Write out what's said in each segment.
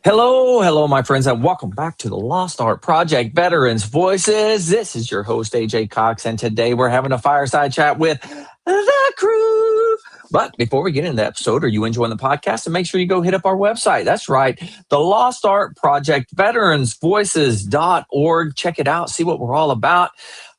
Hello, my friends, and welcome back to the Lost Art Project Veterans Voices. This is your host, AJ Cox, and today we're having a fireside chat with the crew. But before we get into the episode, are you enjoying the podcast? And make sure you go hit up our website. That's right, the Lost Art Project VeteransVoices.org. Check it out, see what we're all about.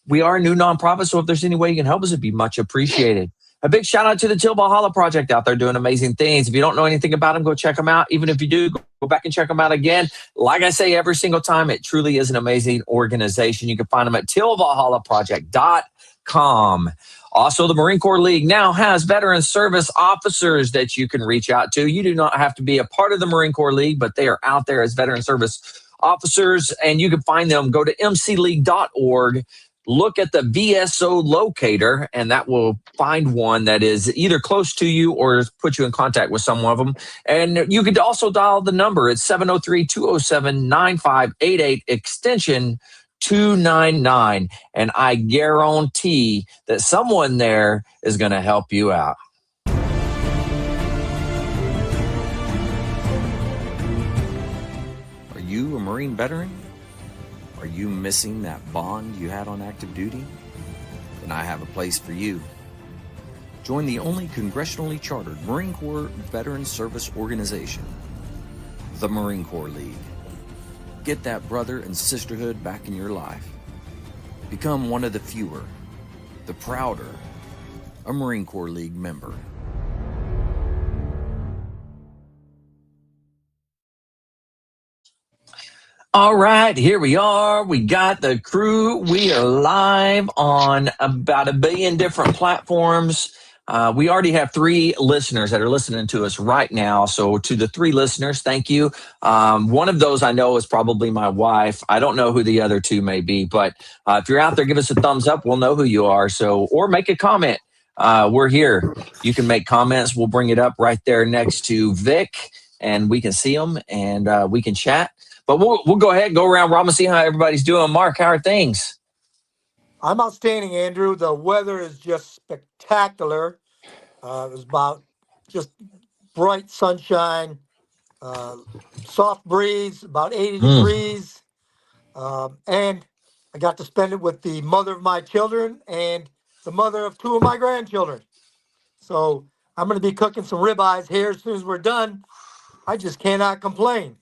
We are a new nonprofit, so if there's any way you can help us, it'd be much appreciated. A big shout out to the Till Valhalla Project out there doing amazing things. If you don't know anything about them, go check them out. Even if you do, go back and check them out again. Like I say every single time, it truly is an amazing organization. You can find them at tillvalhallaproject.com. Also, the Marine Corps League now has veteran service officers that you can reach out to. You do not have to be a part of the Marine Corps League, but they are out there as veteran service officers, and you can find them. Go to mcleague.org. Look at the VSO locator, and that will find one that is either close to you or put you in contact with some of them. And you could also dial the number. It's 703-207-9588, extension 299. And I guarantee that someone there is going to help you out. Are you a Marine veteran? Are you missing that bond you had on active duty? Then I have a place for you. Join the only congressionally chartered Marine Corps Veteran Service Organization, the Marine Corps League. Get that brother and sisterhood back in your life. Become one of the fewer, the prouder, a Marine Corps League member. All right, here we are. We got the crew. We are live on about 1 billion different platforms. We already have 3 listeners that are listening to us right now. So to the 3 listeners, thank you. One of those I know is probably my wife. I don't know who the other 2 may be, but if you're out there, give us a thumbs up. We'll know who you are. So, or make a comment. We're here. You can make comments. We'll bring it up right there next to Vic, and we can see them and we can chat. But we'll go ahead and go around, Rob, and see how everybody's doing. Mark, how are things? I'm outstanding, Andrew. The weather is just spectacular. It was about just bright sunshine, soft breeze, about 80 degrees. And I got to spend it with the mother of my children and the mother of 2 of my grandchildren. So I'm going to be cooking some ribeyes here as soon as we're done. I just cannot complain.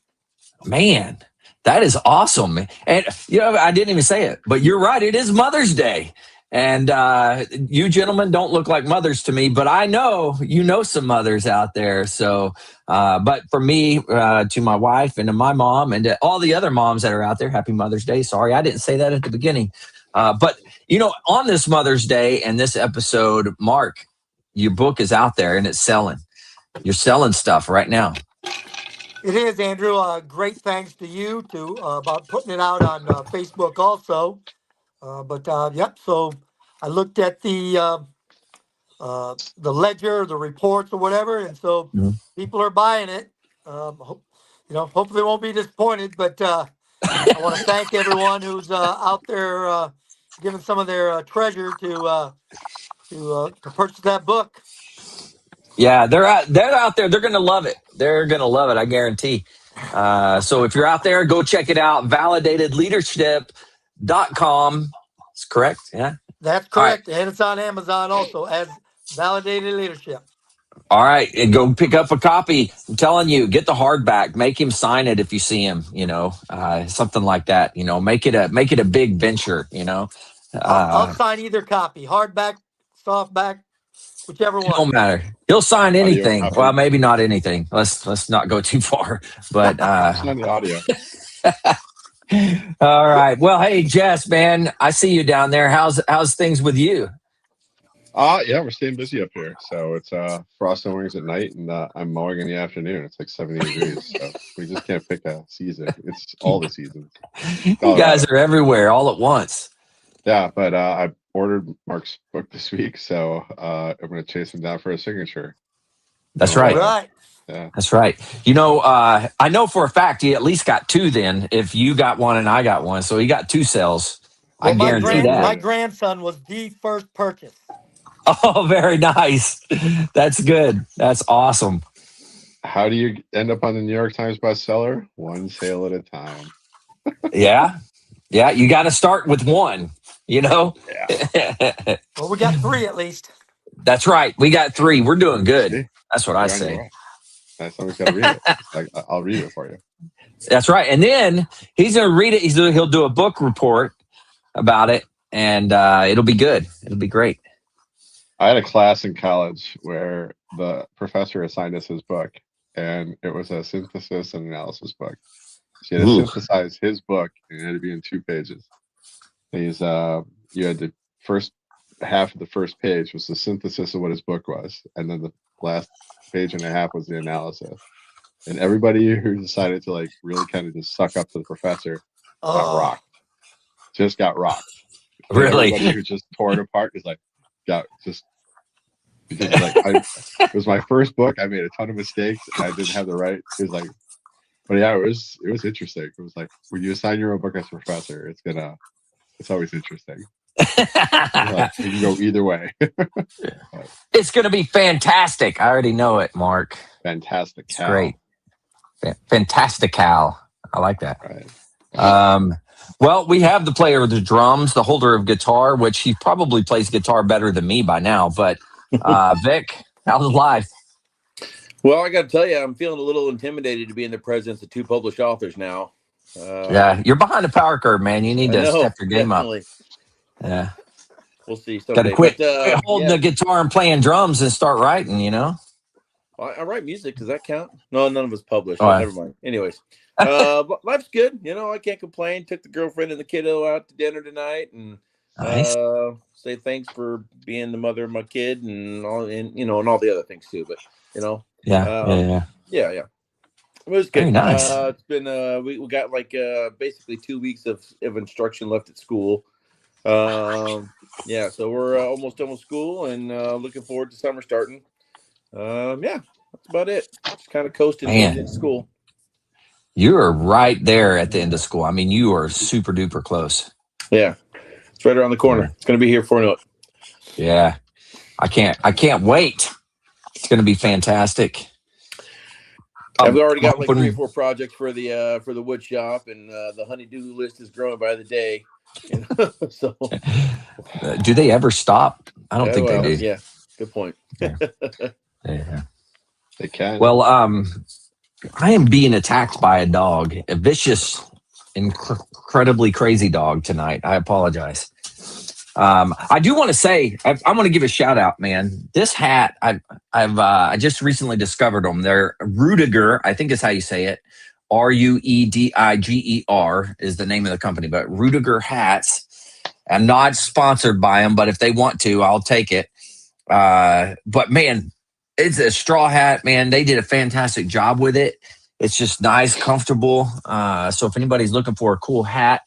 Man, that is awesome. And, I didn't even say it, but you're right. It is Mother's Day. And you gentlemen don't look like mothers to me, but I know you know some mothers out there. So, but for me, to my wife and to my mom and to all the other moms that are out there, happy Mother's Day. Sorry, I didn't say that at the beginning. But, on this Mother's Day and this episode, Mark, your book is out there and it's selling. You're selling stuff right now. It is, Andrew. Great thanks to you about putting it out on Facebook also. Yep. So I looked at the ledger, the reports, or whatever, and so people are buying it. Hopefully won't be disappointed. But I want to thank everyone who's out there giving some of their treasure to purchase that book. Yeah, they're out there. They're going to love it. They're going to love it, I guarantee. So if you're out there, go check it out. Validatedleadership.com. That's correct. Yeah. That's correct. Right. And it's on Amazon also as Validated Leadership. All right. And go pick up a copy. I'm telling you, get the hardback. Make him sign it if you see him, something like that. Make it a big venture, I'll sign either copy, hardback, softback. Whichever one. It don't matter. He'll sign anything. Well, maybe not anything. Let's not go too far. But sign the audio. All right. Well, hey, Jess, man, I see you down there. How's things with you? Yeah, we're staying busy up here. So it's frost and wings at night, and I'm mowing in the afternoon. It's like 70 degrees. So we just can't pick a season. It's all the seasons. You guys are everywhere all at once. Yeah, but I ordered Mark's book this week, so I'm going to chase him down for a signature. That's right. Right. Yeah. That's right. I know for a fact he at least got 2 then, if you got 1 and I got 1. So he got 2 sales. Well, I guarantee that. My grandson was the first purchase. Oh, very nice. That's good. That's awesome. How do you end up on the New York Times bestseller? One sale at a time. Yeah. Yeah. You got to start with one, you know? Yeah. Well, we got 3 at least. That's right. We got 3. We're doing good. See, That's what I you're on your say. way. Now somebody's got to read it. I'll read it for you. That's right. And then he's going to read it. He'll do a book report about it, and it'll be good. It'll be great. I had a class in college where the professor assigned us his book, and it was a synthesis and analysis book. She had to synthesize his book, and it had to be in 2 pages. You had the first half of the first page was the synthesis of what his book was, and then the last page and a half was the analysis. And everybody who decided to like really kind of just suck up to the professor got rocked. Just got rocked. And Really? everybody who just tore it apart is like, got just because like it was my first book. I made a ton of mistakes. I didn't have the right. It was like, but yeah, it was interesting. It was like when you assign your own book as a professor, it's always interesting. Like, you can go either way. It's going to be fantastic. I already know it, Mark. Fantastic. It's great. Fantastical. I like that. Right. Well, we have the player of the drums, the holder of guitar, which he probably plays guitar better than me by now. But Vic, how's life? Well, I got to tell you, I'm feeling a little intimidated to be in the presence of 2 published authors now. Yeah, you're behind the power curve, man. You need to step your game up. Yeah, we'll see. Got to quit holding the guitar and playing drums and start writing. You know. I write music. Does that count? No, none of us published. Oh, never mind. Anyways, life's good. You know, I can't complain. Took the girlfriend and the kiddo out to dinner tonight, and nice. Say thanks for being the mother of my kid and all, and all the other things too. But yeah. It was good. Very nice. It's been we got like basically 2 weeks of instruction left at school. So we're almost done with school and looking forward to summer starting. That's about it. Just kind of coasting into school. You are right there at the end of school. I mean, you are super duper close. Yeah, it's right around the corner. It's going to be here for it. Yeah, I can't wait. It's going to be fantastic. I've already got like 3 or 4 projects for the wood shop, and the honey-do list is growing by the day. So, do they ever stop? I don't think they do. Yeah, good point. Yeah. They can. Well, I am being attacked by a dog, a vicious, incredibly crazy dog tonight. I apologize. I do want to say, I want to give a shout out, man. This hat, I just recently discovered them. They're Rudiger, I think is how you say it. Rudiger is the name of the company, but Rudiger hats. I'm not sponsored by them, but if they want to, I'll take it. But man, it's a straw hat, man. They did a fantastic job with it. It's just nice, comfortable. So if anybody's looking for a cool hat,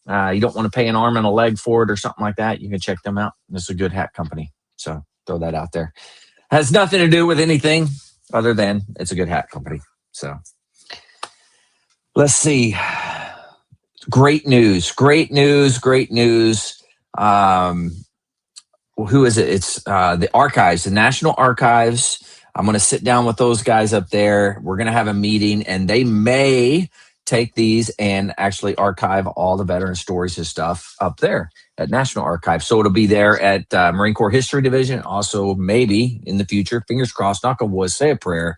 you don't want to pay an arm and a leg for it or something like that, you can check them out. It's a good hat company. So throw that out there. Has nothing to do with anything other than it's a good hat company. So let's see. Great news. Who is it? It's the archives, the National Archives. I'm going to sit down with those guys up there. We're going to have a meeting, and they may take these and actually archive all the veteran stories and stuff up there at National Archives. So it'll be there at Marine Corps History Division. Also, maybe in the future, fingers crossed, knock on wood, say a prayer,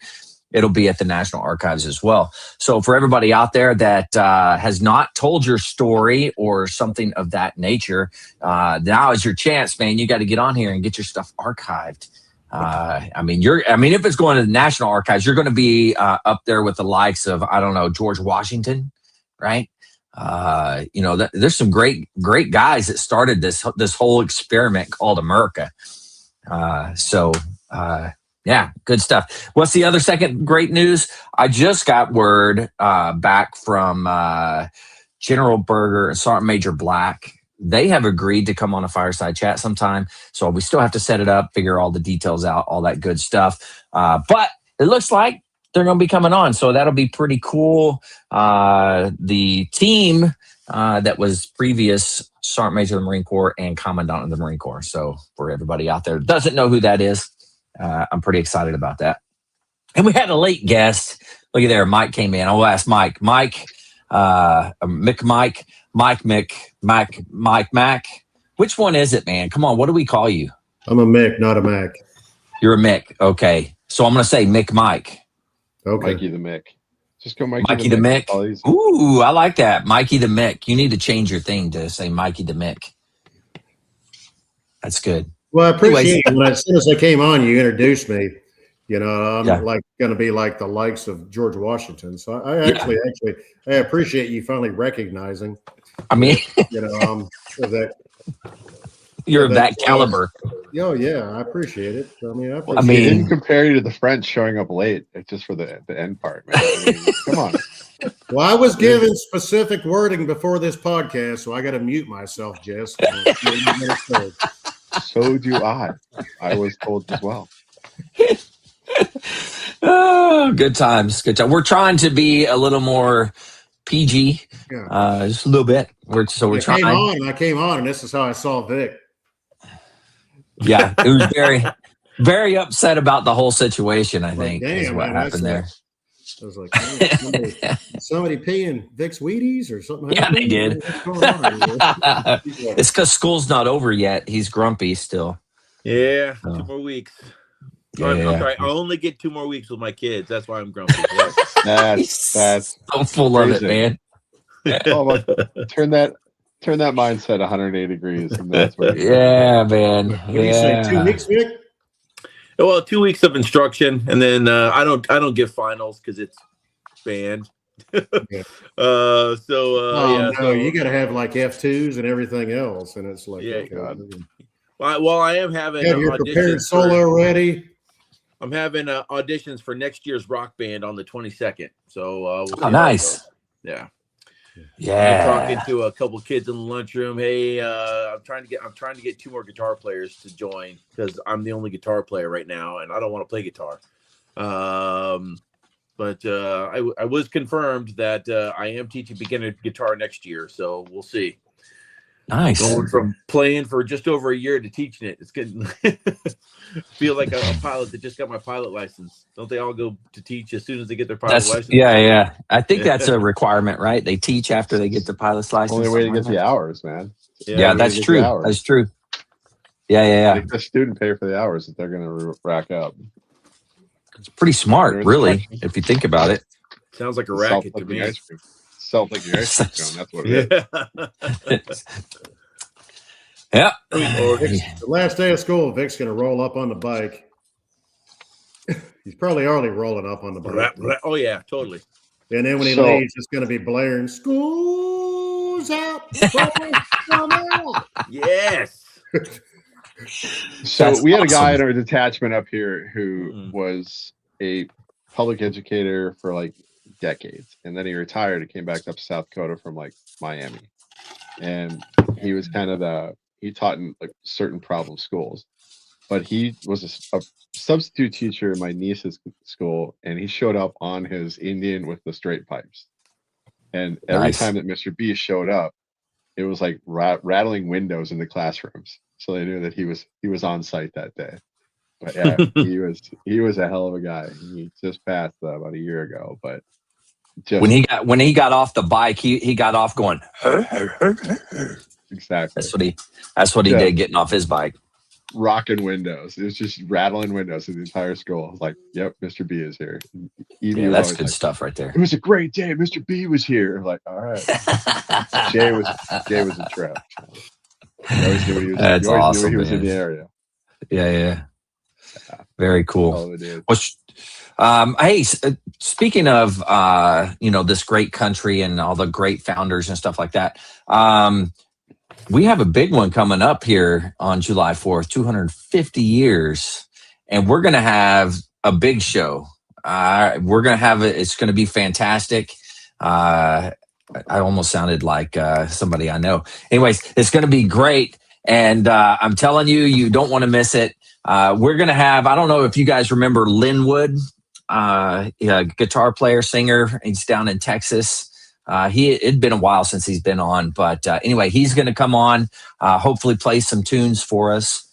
it'll be at the National Archives as well. So for everybody out there that has not told your story or something of that nature, now is your chance, man. You got to get on here and get your stuff archived. If it's going to the National Archives, you're going to be up there with the likes of, I don't know, George Washington, right? There's some great guys that started this whole experiment called America. Yeah, good stuff. What's the other second great news? I just got word back from General Berger and Sergeant Major Black. They have agreed to come on a Fireside Chat sometime. So we still have to set it up, figure all the details out, all that good stuff. But it looks like they're going to be coming on. So that'll be pretty cool. The team that was previous Sergeant Major of the Marine Corps and Commandant of the Marine Corps. So for everybody out there that doesn't know who that is, I'm pretty excited about that. And we had a late guest. Look at there. Mike came in. I'll ask Mike. Mike, Mac. Which one is it, man? Come on. What do we call you? I'm a Mick, not a Mac. You're a Mick. Okay. So I'm going to say Mick Mike. Okay. Mikey the Mick. Just go Mikey, Mikey the Mick. All these- Ooh, I like that. Mikey the Mick. You need to change your thing to say Mikey the Mick. That's good. Well, I appreciate it. As soon as I came on, you introduced me. You know, I'm like going to be like the likes of George Washington. So I actually, I appreciate you finally recognizing. I mean, you know, that you're of that caliber. Oh yeah, I appreciate it. I mean, I didn't compare you to the French showing up late. It's just for the end part, man. I mean, come on. Well, I was given specific wording before this podcast, so I got to mute myself, Jess. So do I. I was told as well. Oh, good times. Good time. We're trying to be a little more PG, just a little bit. We're trying. I came on, and this is how I saw Vic. Yeah, it was very, very upset about the whole situation. I think is what happened there. I was like, somebody paying Vic's Wheaties or something? Yeah, they did. It's because school's not over yet. He's grumpy still. Yeah, 2 more weeks. I'm sorry. I only get 2 more weeks with my kids. That's why I'm grumpy. That's so full of it, man. Turn that mindset 180 degrees. And that's what man. What do you say? 2 weeks, Vic? Well, 2 weeks of instruction, and then I don't give finals because it's banned. You got to have like F2s and everything else, and it's like, well, I am having. Have your prepared solo ready? I'm having auditions for next year's rock band on the 22nd. So we'll nice. Yeah. Yeah. I'm talking to a couple kids in the lunchroom. Hey, I'm trying to get 2 more guitar players to join because I'm the only guitar player right now, and I don't want to play guitar. But I was confirmed that I am teaching beginner guitar next year, so we'll see. Nice. Going from playing for just over a year to teaching it. It's getting feel like a pilot that just got my pilot license. Don't they all go to teach as soon as they get their pilot license? Yeah. I think that's a requirement, right? They teach after they get the pilot's license. Only way to get the hours, man. Yeah, that's true. That's true. Yeah. Make the student pay for the hours that they're going to rack up. It's pretty smart, really, if you think about it. Sounds like a racket to me. Self-thinking ice cream cone. That's what it is. Yeah. The last day of school, Vic's going to roll up on the bike. He's probably already rolling up on the bike. Oh, yeah, totally. And then when he leaves, it's going to be blaring, "School's out." Yes. So we had a guy in our detachment up here who was a public educator for like decades, and then he retired and came back up to South Dakota from like Miami, and he was kind of he taught in like certain problem schools, but he was a substitute teacher in my niece's school, and he showed up on his Indian with the straight pipes, and every time that Mr. B showed up, it was like rattling windows in the classrooms, so they knew that he was on site that day. But yeah, he was a hell of a guy. He just passed about a year ago, but when he got off the bike, he got off going. Exactly. That's what he did getting off his bike. Rocking windows. It was just rattling windows in the entire school. I was like, "Yep, Mr. B is here." That's good stuff right there. It was a great day. Mr. B was here. I'm like, all right. Jay was a trip. You always knew he was. That's awesome. He was in the area. Yeah. Very cool. Hey, speaking of this great country and all the great founders and stuff like that, we have a big one coming up here on July 4th, 250 years, and we're going to have a big show. We're going to have it. It's going to be fantastic. I almost sounded like somebody I know. Anyways, it's going to be great, and I'm telling you, you don't want to miss it. We're going to have, I don't know if you guys remember Linwood, guitar player, singer. He's down in Texas. It'd been a while since he's been on, but anyway, he's going to come on, hopefully play some tunes for us.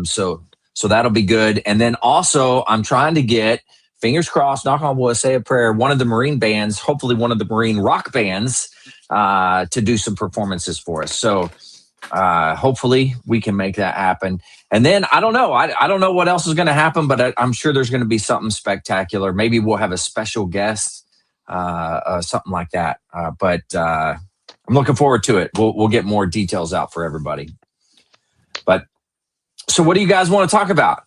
So that'll be good. And then also I'm trying to get fingers crossed, knock on wood, say a prayer, one of the Marine bands, hopefully one of the Marine rock bands, to do some performances for us. So hopefully we can make that happen. And then I don't know. I don't know what else is going to happen, but I'm sure there's going to be something spectacular. Maybe we'll have a special guest, something like that. But I'm looking forward to it. We'll get more details out for everybody. But so what do you guys want to talk about?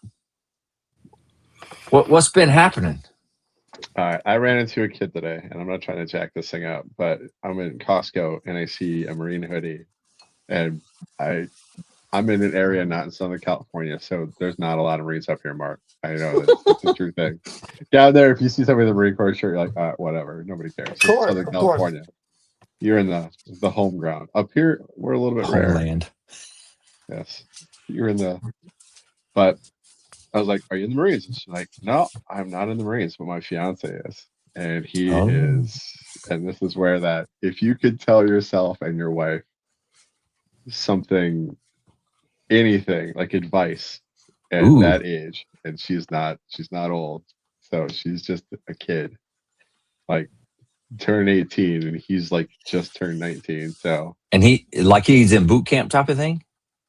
What's been happening? All right, I ran into a kid today, and I'm not trying to jack this thing up, but I'm in Costco and I see a Marine hoodie, and I'm in an area not in Southern California, so there's not a lot of Marines up here, Mark. I know that's a true thing. Down there, if you see somebody with a Marine Corps shirt, you're like, whatever, nobody cares. It's Southern California. You're in the home ground. Up here, we're a little bit Homeland. Rare. Yes, you're in the. But I was like, "Are you in the Marines?" And she's like, "No, I'm not in the Marines, but my fiance is, and he is." And this is where that if you could tell yourself and your wife something, anything like advice at that age, and she's not old, so she's just a kid, like turned 18, and he's like just turned 19. So and he's in boot camp type of thing.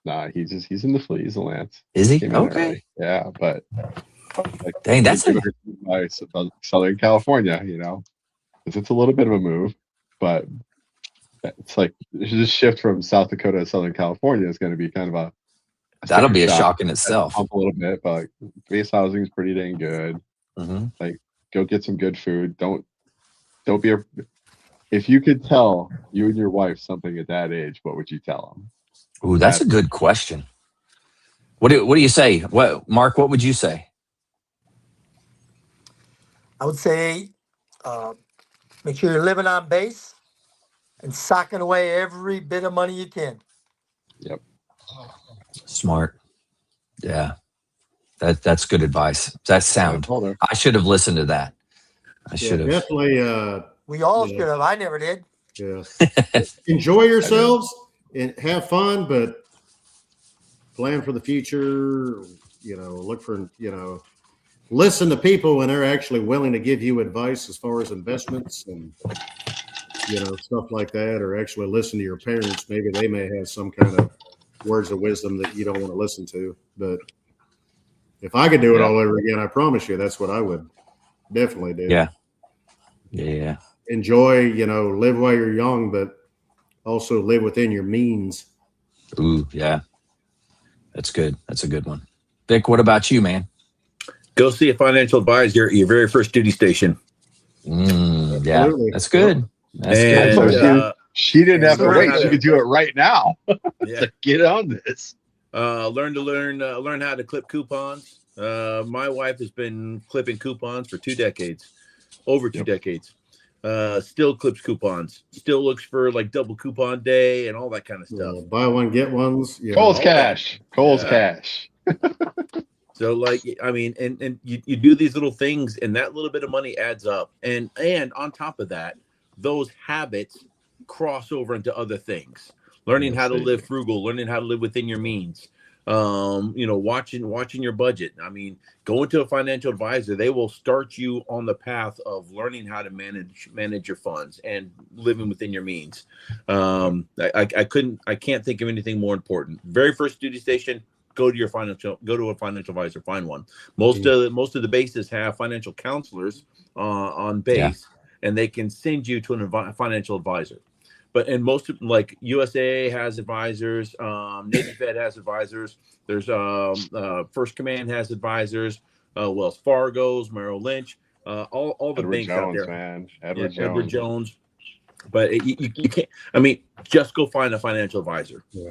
Nah, he's in the fleet. He's a Lance. Is he? Okay. Yeah, but like, dang, that's advice about Southern California, because it's a little bit of a move, but it's like this shift from South Dakota to Southern California is going to be kind of a that'll be a shock in itself. A little bit, but like, base housing is pretty dang good. Mm-hmm. Like, go get some good food. Don't be if you could tell you and your wife something at that age, what would you tell them? Ooh, that's a good question. What do you say? Mark, what would you say? I would say make sure you're living on base and socking away every bit of money you can. Yep. Smart. Yeah. That's good advice. That's sound. I should have listened to that. I should have. Definitely. We all should have. I never did. Yeah. Enjoy yourselves and have fun, but plan for the future. Look for, listen to people when they're actually willing to give you advice as far as investments and, stuff like that, or actually listen to your parents. Maybe they may have some kind of words of wisdom that you don't want to listen to. But if I could do it all over again, I promise you that's what I would definitely do. Yeah. Yeah. Enjoy, live while you're young, but also live within your means. Ooh, yeah. That's good. That's a good one. Vic, what about you, man? Go see a financial advisor at your very first duty station. Yeah, that's good. That's good. She didn't have to wait. She could do it right now. Yeah. Get on this. Learn how to clip coupons. My wife has been clipping coupons for 2 decades, over 2 decades. Still clips coupons. Still looks for like double coupon day and all that kind of stuff. Buy one, get ones. Cole's cash. Cash. So like, I mean, and you do these little things, and that little bit of money adds up. And on top of that, those habits cross over into other things. Learning how to live frugal, learning how to live within your means. Watching your budget. I mean, going to a financial advisor, they will start you on the path of learning how to manage your funds and living within your means. I can't think of anything more important. Very first duty station, go to a financial advisor, find one. Most of the bases have financial counselors on base, and they can send you to a financial advisor. But and most of, like USAA has advisors, Navy Fed has advisors. There's First Command has advisors. Wells Fargo's, Merrill Lynch, all the Edward banks Jones, out there. Man. Edward Jones. But you can't. I mean, just go find a financial advisor. Yeah.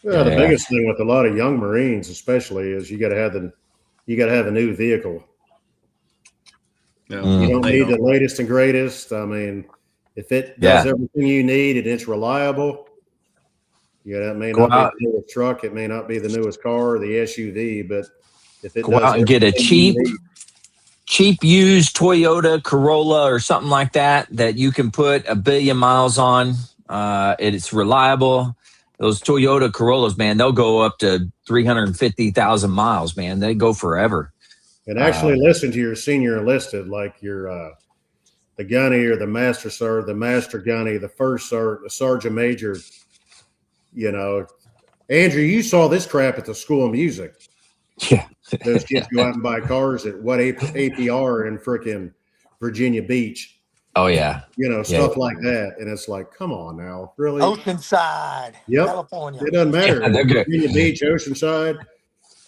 The biggest thing with a lot of young Marines, especially, is you got to have a new vehicle. You don't need the latest and greatest. I mean, if it does everything you need and it's reliable, that may not be the newest truck, it may not be the newest car or the SUV, but if it go out and get a cheap used Toyota Corolla or something like that you can put 1 billion miles on. It's reliable. Those Toyota Corollas, man, they'll go up to 350,000 miles, man. They go forever. And actually listen to your senior enlisted, like your the gunny or the master sergeant, the master gunny, the first sergeant, the sergeant major. You know, Andrew, you saw this crap at the School of Music. Yeah. Those kids go out and buy cars at what APR in frickin' Virginia Beach. Oh yeah. You know, Yeah. stuff like that. And it's like, come on now, really? Oceanside, Yep. California. It doesn't matter. Yeah, they're good. Virginia Beach, Oceanside,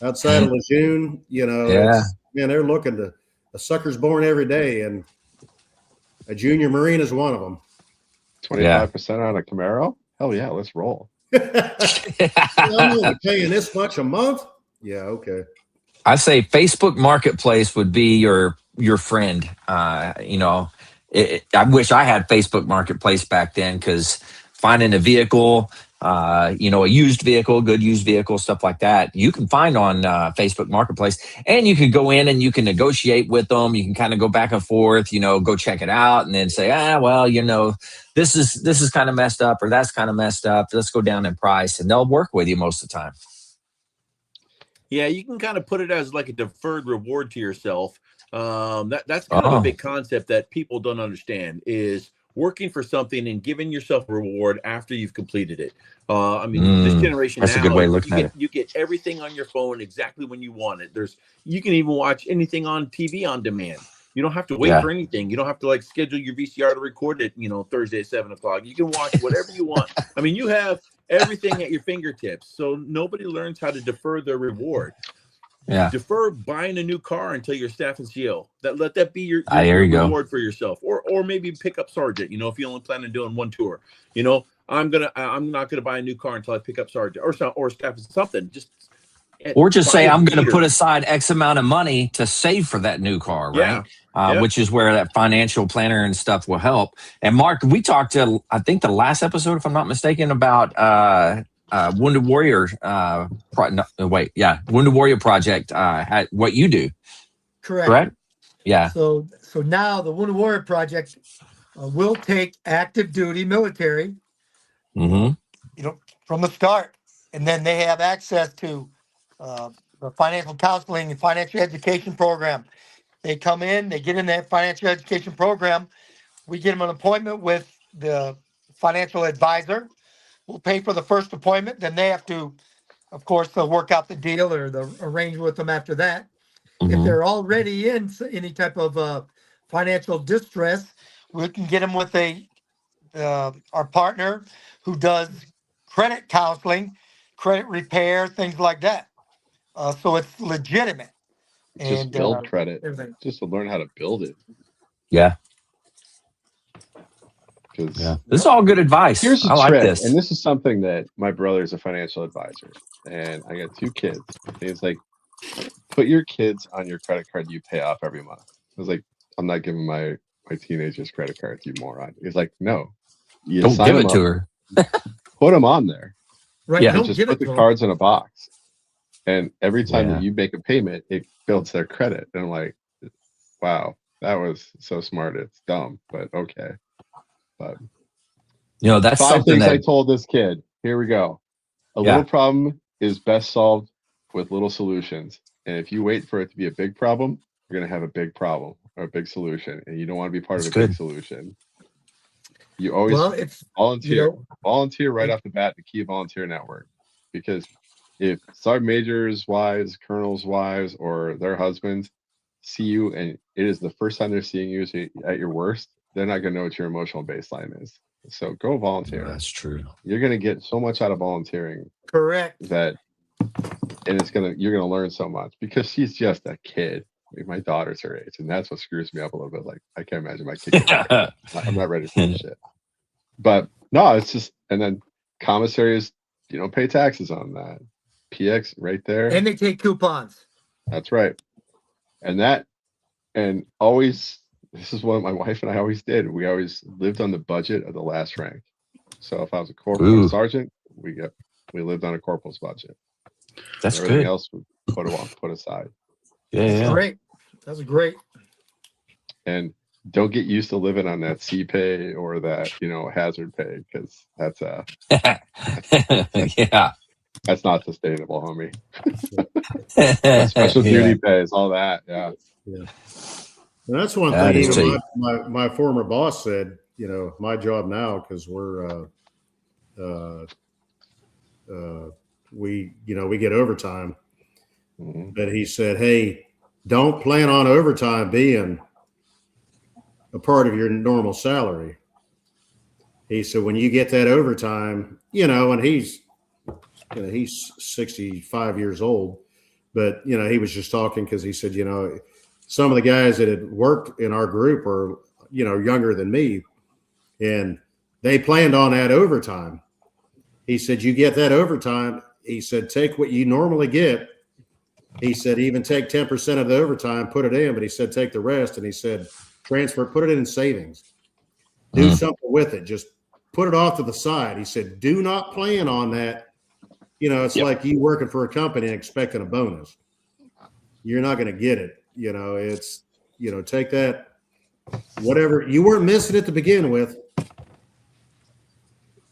outside of Lejeune, you know, it's, man, they're looking to a sucker's born every day, and a junior Marine is one of them. 25% on a Camaro? Hell yeah, let's roll. I'm only paying this much a month? Yeah, okay. I say Facebook Marketplace would be your friend. You know, I wish I had Facebook Marketplace back then, because finding a vehicle, you know, a used vehicle, good used vehicle, stuff like that, you can find on Facebook Marketplace, and you can go in and you can negotiate with them. You can kind of go back and forth, you know, go check it out, and then say, well, you know, this is kind of messed up, or that's kind of messed up. Let's go down in price, and they'll work with you most of the time. Yeah, you can kind of put it as like a deferred reward to yourself. That's kind of a big concept that people don't understand, is working for something and giving yourself a reward after you've completed it. I mean, this generation that's now, a good way of looking at it. You get everything on your phone exactly when you want it. You can even watch anything on TV on demand. You don't have to wait for anything. You don't have to like schedule your VCR to record it, you know, Thursday at 7:00. You can watch whatever you want. I mean, you have everything at your fingertips. So nobody learns how to defer their reward. Yeah. Defer buying a new car until you're staff and CO. Let that be your reward for yourself. Or maybe pick up sergeant, you know, if you only plan on doing one tour. You know, I'm not gonna buy a new car until I pick up sergeant or staff something. Or just say, I'm going to put aside X amount of money to save for that new car, right? Which is where that financial planner and stuff will help. And Mark, we talked to, I think the last episode, if I'm not mistaken, about Wounded Warrior. Wounded Warrior Project. What you do? Correct. Yeah. So now the Wounded Warrior Project will take active duty military. Mm-hmm. You know, from the start, and then they have access to the financial counseling and financial education program. They come in, they get in that financial education program. We get them an appointment with the financial advisor. We'll pay for the first appointment. Then they have to, of course, they'll work out the deal or the arrange with them after that. Mm-hmm. If they're already in any type of financial distress, we can get them with our partner who does credit counseling, credit repair, things like that. So it's legitimate. Just build credit. Everything. Just to learn how to build it. Yeah. This is all good advice. Here's the I like trick, this. and this is something that my brother's a financial advisor, and I got 2 kids. And he's like, put your kids on your credit card you pay off every month. I was like, I'm not giving my teenagers credit cards, you moron. He's like, no. You don't give it to her. Put them on there. Right. Yeah. Just put the cards in a box. And every time that you make a payment, it builds their credit. And I'm like, wow, that was so smart. It's dumb, but okay. But you know, that's 5 something things that I told this kid. Here we go. A little problem is best solved with little solutions. And if you wait for it to be a big problem, you're going to have a big problem or a big solution. And you don't want to be part of a big solution. You always volunteer right off the bat, the key volunteer network. Because if sergeant majors' wives, colonels' wives, or their husbands see you and it is the first time they're seeing you at your worst, they're not going to know what your emotional baseline is. So go volunteer. That's true. You're going to get so much out of volunteering. Correct. And you're going to learn so much because she's just a kid. I mean, my daughter's her age, and that's what screws me up a little bit. Like, I can't imagine my kid. I'm not ready for this shit. But no, it's just, and then commissaries, pay taxes on that. PX right there. And they take coupons. That's right. And always, this is what my wife and I always did. We always lived on the budget of the last rank. So if I was a corporal or a sergeant, we lived on a corporal's budget. That's everything good. Else would put aside. That's great. That's great. And don't get used to living on that CPay or that, hazard pay, because that's that's not sustainable, homie. Special Yeah. duty pays, all that. Yeah. Yeah. And that's one That thing. is Even cheap. my former boss said, my job now, because we get overtime, Mhm. but he said, hey, don't plan on overtime being a part of your normal salary. He said, when you get that overtime, and he's 65 years old, but he was just talking because he said, some of the guys that had worked in our group are, younger than me, and they planned on that overtime. He said, you get that overtime. He said, take what you normally get. He said, even take 10% of the overtime, put it in, but he said, take the rest. And he said, transfer, put it in savings, do something with it. Just put it off to the side. He said, do not plan on that. It's Yep. like you working for a company and expecting a bonus. You're not going to get it. It's, take that, whatever you weren't missing it to begin with.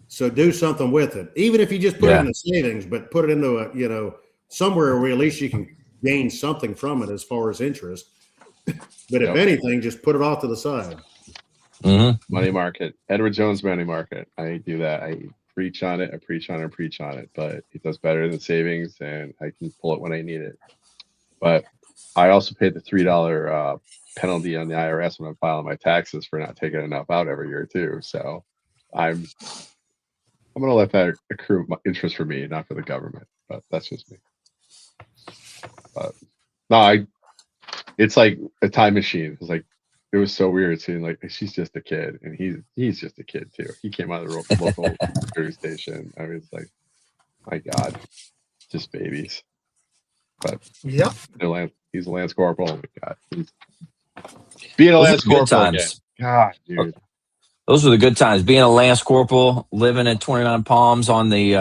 So do something with it, even if you just put it in the savings, but put it into a, somewhere where at least you can gain something from it as far as interest. But if anything, just put it off to the side. Mm-hmm. Money market, Edward Jones money market. I do that. I preach on it. I preach on it. I preach on it. But it does better than savings, and I can pull it when I need it. But I also paid the $3 penalty on the IRS when I'm filing my taxes for not taking enough out every year too. So I'm gonna let that accrue interest for me, not for the government. But that's just me. But no, it's like a time machine. It's like it was so weird seeing like she's just a kid and he's just a kid too. He came out of the local security station. I mean, it's like, my God, just babies. But Yep. he's a Lance Corporal. Oh my God, being a Those Lance are good Corporal again. times. God, dude. Those were the good times. Being a Lance Corporal, living at 29 Palms on the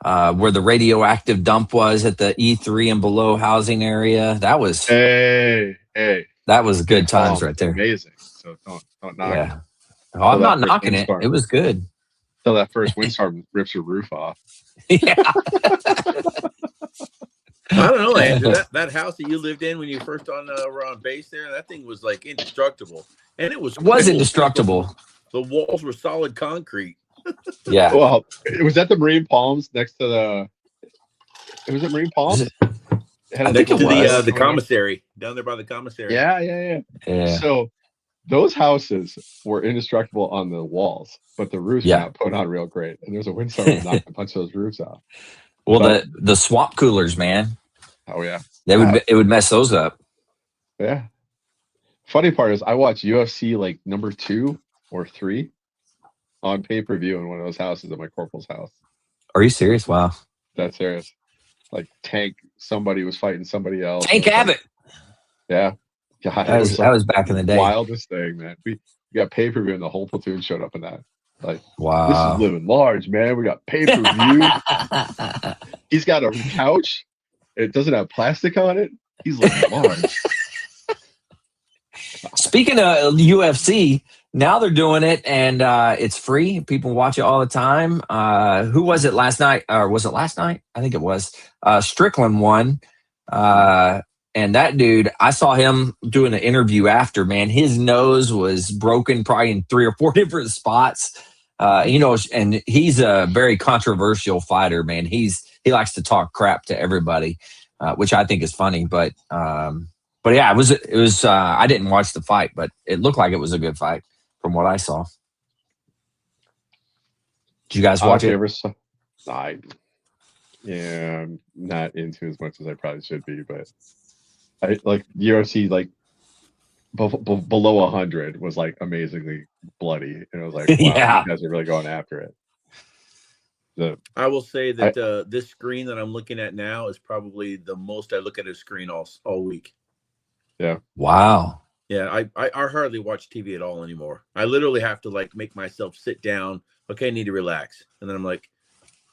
where the radioactive dump was at the E3 and below housing area. That was Hey. good times right there. Amazing. So don't knock it. Oh, I'm not knocking it. It was good. Till that first windstorm rips your roof off. Yeah. I don't know, Andrew. That house that you lived in when you first were on base there, that thing was like indestructible, and it was indestructible. The walls were solid concrete. Yeah. Well, was that the Marine Palms next to the? Was it Marine Palms? I think it was the commissary down there by the commissary. Yeah. So those houses were indestructible on the walls, but the roofs were not put on real great, and there's a windstorm that knocked a bunch of those roofs off. Well, the swamp coolers, man. Oh yeah, it would mess those up. Yeah. Funny part is I watched UFC like number 2 or 3 on pay-per-view in one of those houses at my corporal's house. Are you serious? Wow. That's serious. Like somebody was fighting somebody else. Tank Abbott. Yeah. God, that was back in the day. Wildest thing, man. We got pay-per-view and the whole platoon showed up in that. Like, wow. This is living large, man. We got pay-per-view. He's got a couch. It doesn't have plastic on it. He's living large. Speaking of UFC, now they're doing it and it's free. People watch it all the time. Who was it last night? Or was it last night? I think it was. Strickland won. And that dude, I saw him doing an interview after, man. His nose was broken probably in 3 or 4 different spots. And he's a very controversial fighter, man. He likes to talk crap to everybody, which I think is funny. But yeah, it was. I didn't watch the fight, but it looked like it was a good fight from what I saw. Did you guys watch it? I'm not into as much as I probably should be, but I like UFC like below 100 was like amazingly bloody, and I was like, wow, you guys are really going after it. I will say that this screen that I'm looking at now is probably the most I look at a screen all week. Yeah. Wow. Yeah, I hardly watch TV at all anymore. I literally have to like make myself sit down. Okay, I need to relax, and then I'm like,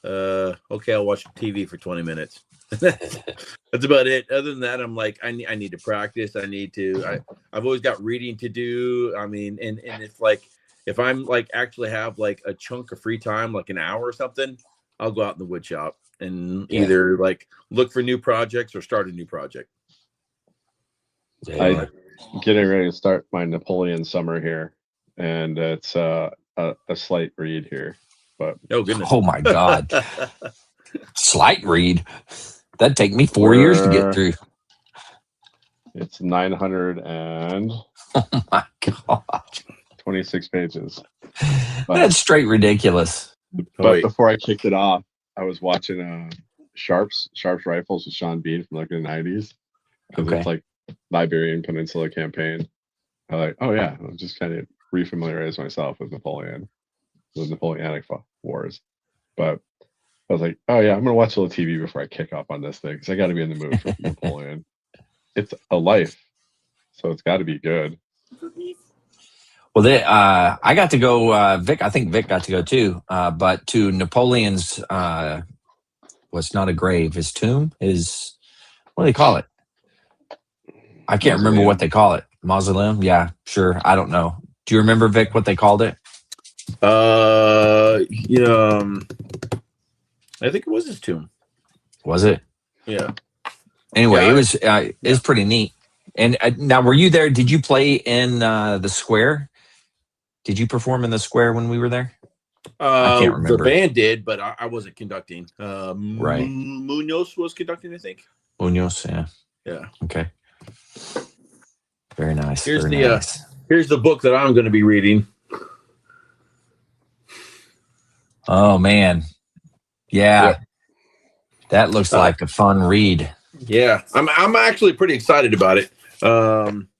okay, I'll watch TV for 20 minutes. That's about it. Other than that, I'm like, I need to practice. I've always got reading to do. I mean, and it's like, if I'm like actually have like a chunk of free time, like an hour or something, I'll go out in the wood shop. and either like look for new projects or start a new project. I'm getting ready to start my Napoleon summer here, and it's a slight read here. But oh goodness, Oh my God. Slight read. That'd take me 4 years to get through. It's 926 Oh my God. pages. That's straight ridiculous. But before I kicked it off, I was watching Sharps Rifles with Sean Bean from like the 90s. Because it's like Iberian Peninsula campaign. I'm like, oh yeah, I'm just kind of refamiliarize myself with Napoleon, the Napoleonic Wars. But I was like, oh yeah, I'm gonna watch a little TV before I kick off on this thing because I got to be in the mood for Napoleon. It's a life, so it's got to be good. Well, I got to go. Vic, I think Vic got to go too. But to Napoleon's, what's not a grave, his tomb, his what do they call it? I can't remember what they call it. Mausoleum? Yeah, sure. I don't know. Do you remember, Vic, what they called it? Yeah, I think it was his tomb. Was it? Yeah. Anyway, it was pretty neat. And now, were you there? Did you play in the square? Did you perform in the square when we were there? I can't remember. The band did, but I wasn't conducting. Right. Munoz was conducting, I think. Munoz, yeah. Yeah. Okay. Very nice. Here's Here's the book that I'm going to be reading. Oh man, yeah. That looks like a fun read. Yeah, I'm actually pretty excited about it.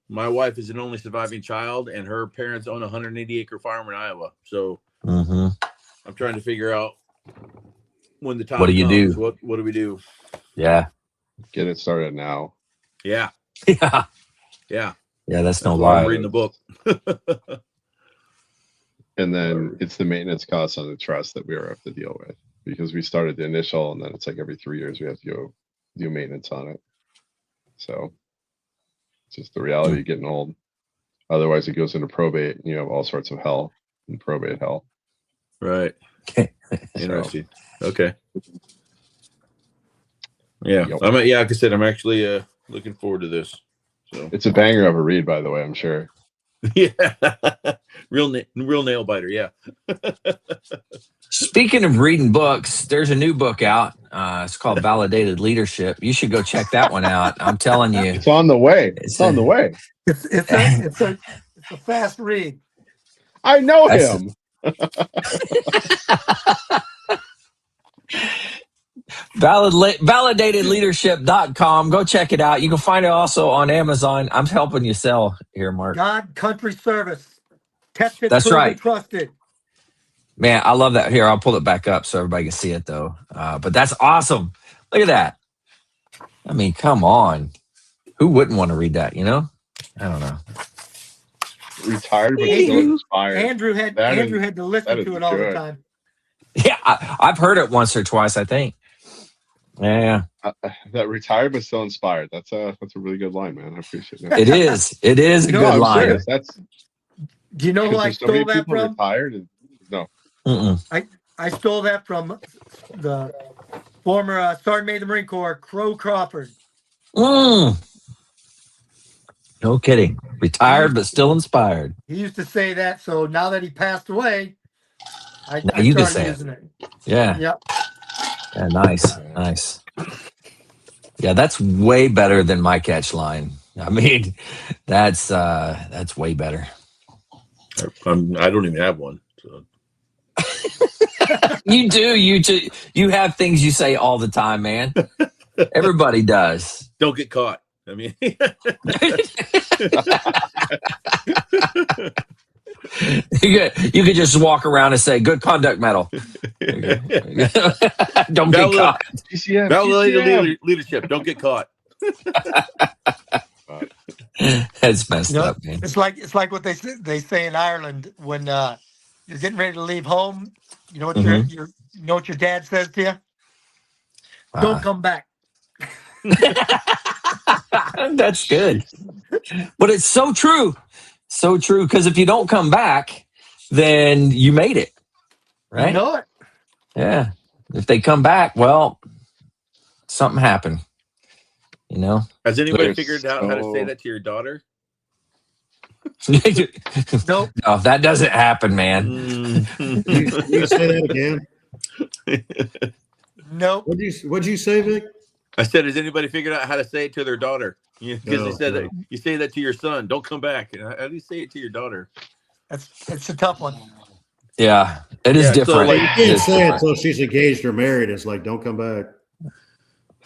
My wife is an only surviving child, and her parents own a 180-acre farm in Iowa. So I'm trying to figure out when the time. What do you comes, do? What do we do? Yeah. Get it started now. Yeah. Yeah. Yeah. Yeah. That's no why lie. I'm reading the book. And then it's the maintenance costs on the trust that we have to deal with because we started the initial, and then it's like every 3 years we have to go do maintenance on it. So it's just the reality of getting old. Otherwise, it goes into probate, and you have all sorts of hell in probate hell. Right. Interesting. Okay. Yeah. Yep. Like I said, I'm actually looking forward to this. So it's a banger of a read, by the way, I'm sure. Yeah. real nail biter. Yeah. Speaking of reading books, there's a new book out. It's called Validated Leadership. You should go check that one out. I'm telling you. It's on the way. It's on the way. It's a fast read. I know him. Validatedleadership.com. Go check it out. You can find it also on Amazon. I'm helping you sell here, Mark. God, country, service. Tested, That's proven, right. trusted. Man, I love that. Here, I'll pull it back up so everybody can see it, though. But that's awesome. Look at that. I mean, come on. Who wouldn't want to read that, you know? I don't know. Retired but still inspired. Andrew had to listen to it all the time. Yeah, I've heard it once or twice, I think. Yeah. That retired but still inspired. That's a really good line, man. I appreciate that. It is. It is a good line. Serious. Do you know who I stole that from? Retired and, no. I stole that from the former Sergeant Major of the Marine Corps, Crow Crawford. No kidding. Retired but still inspired. He used to say that, so now that he passed away, I you can started say using it. Yeah. Yep. Yeah, nice. Yeah, that's way better than my catch line. I mean, that's way better. I don't even have one. So. You do. You have things you say all the time, man. Everybody does. Don't get caught. I mean, you could just walk around and say "Good conduct medal." Don't get caught. Validated leadership. Don't get caught. That's messed up, man. It's like what they say in Ireland when you're getting ready to leave home. You know what you know what your dad says to you? Don't come back. That's good. But it's so true. So true. Because if you don't come back, then you made it. Right? You know it. Yeah. If they come back, well, something happened. You know. Has anybody There's figured out how to say that to your daughter? Nope. No, that doesn't happen, man. You say that again? Nope. What'd you say, Vic? I said, has anybody figured out how to say it to their daughter? Because they said that you say that to your son, don't come back. How do you say it to your daughter? It's a tough one. Yeah, it is Yeah, so, different. like, You can't say it until she's engaged or married. It's like, don't come back.